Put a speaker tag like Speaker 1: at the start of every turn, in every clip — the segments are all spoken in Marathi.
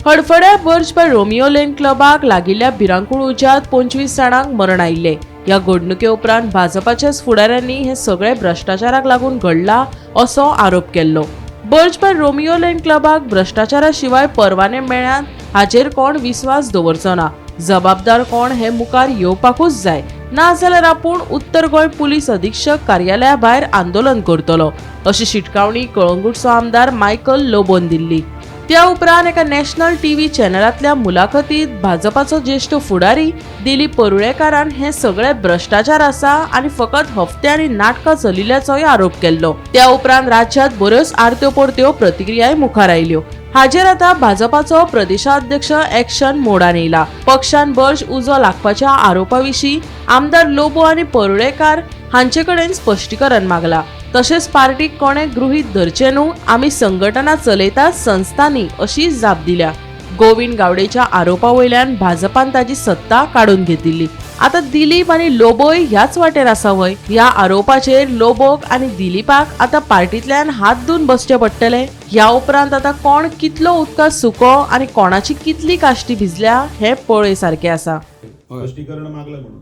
Speaker 1: हडफड्या बर्ज बाय रोमियो लेन क्लबाक लागिल्ल्या भिरांकूळ उज्यांत 25 जाणांक मरण आयिल्ले। ह्या घडणुके उपरांत भाजपाच्याच फुडाऱ्यांनी हे सगळे भ्रष्टाचाराक लागून घडला असो आरोप केल्लो। बर्ज बाय रोमियो लेन क्लबाक भ्रष्टाचारा शिवाय परवाने मेळ्ळ्यात हाचेर कोण विस्वास दवरचो ना। जबाबदार कोण हे मुखार येवपाकूच जाय, ना जाल्यार आपूण उत्तर गोंय पुलीस अधीक्षक कार्यालया भायर आंदोलन करतलो, अशी शिटकावणी कळंगूटचो आमदार मायकल लोबोन दिल्ली। त्या उपरांत एका नॅशनल टीव्ही चॅनलांतल्या मुलाखतीत भाजपाचो ज्येष्ठ फुडारी दिलीप परुळेकारान हे सगळे भ्रष्टाचार आसा आनी फकत हफ्ते आनी नाटकां चलिल्ल्याचोय आरोप केल्लो। त्या उपरांत राज्यांत बऱ्योच आरत्यो परत्यो प्रतिक्रियाय मुखार आयल्यो। हाजेर आता भाजपाचो प्रदेशाध्यक्ष एक्शन मोडान येयला। पक्षान बर्ज उजो लागपाच्या आरोपाविशीं आमदार लोबो आनी परुळेकार हांचे कडेन स्पश्टीकरण मागला। तशेंच पार्टीक कोणे गृहीत धरचे न्हू, आमी संघटना चलयतात संस्थांनी अशी जाप दिल्या। गोविंद गावडेच्या आरोपा वयल्यान भाजपान ताची सत्ता काडून घेतिल्ली। आता दिलीप आनी लोबोय ह्याच वाटेर आसा वय। ह्या आरोपाचेर लोबोक आनी दिलीपाक आता पार्टींतल्यान हात धुवन बसचे पडटले। ह्या उपरांत आता कोण कितलो उदकांत सुको आनी कोणाची कितली काश्टी भिजल्या हे पळय सारखे आसा।
Speaker 2: स्पष्टीकरण मागलं म्हणून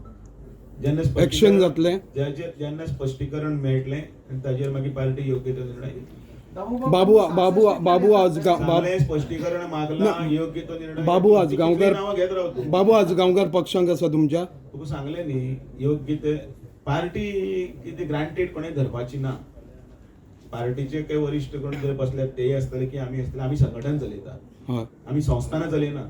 Speaker 2: जेन्ना
Speaker 3: एक्शन जातले
Speaker 2: जेन्ना स्पष्टीकरण मेळटलें आनी ताजेर मागीर पार्टी योग्य तो निर्णय घेतली।
Speaker 3: बाबू
Speaker 2: स्पष्टीकरण मागला, योग्य तो निर्णय।
Speaker 3: बाबू आजगांवकर पक्षांक आसा तुमच्या?
Speaker 2: तुका सांगले न्ही, योग्य ते पार्टी कितें ग्रांटेड कोणें धरपाची ना। पार्टीचे काही वरिष्ठ कोण जर बसल्यात तेय आसतले की आमी आसतले, आमी संघटन चलयतात, आमी संस्थाना चलयना।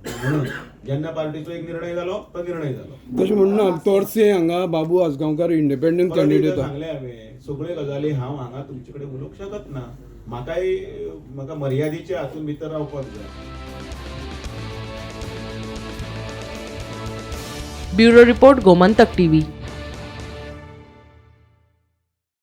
Speaker 2: म्हणून जेन्ना पार्टीचो एक निर्णय जालो तो निर्णय जालो।
Speaker 3: तशें म्हणना तोरसे हांगा बाबू आजगांवकर इंडिपेंडंट कॅन्डिडेट
Speaker 2: सांगले हांवें सगळे गजाली हांव हांगा तुमचे कडेन उलोवंक शकत ना। म्हाका मर्यादेचे हातून भितर रावपाक जाय।
Speaker 1: Bureau report Gomantak TV.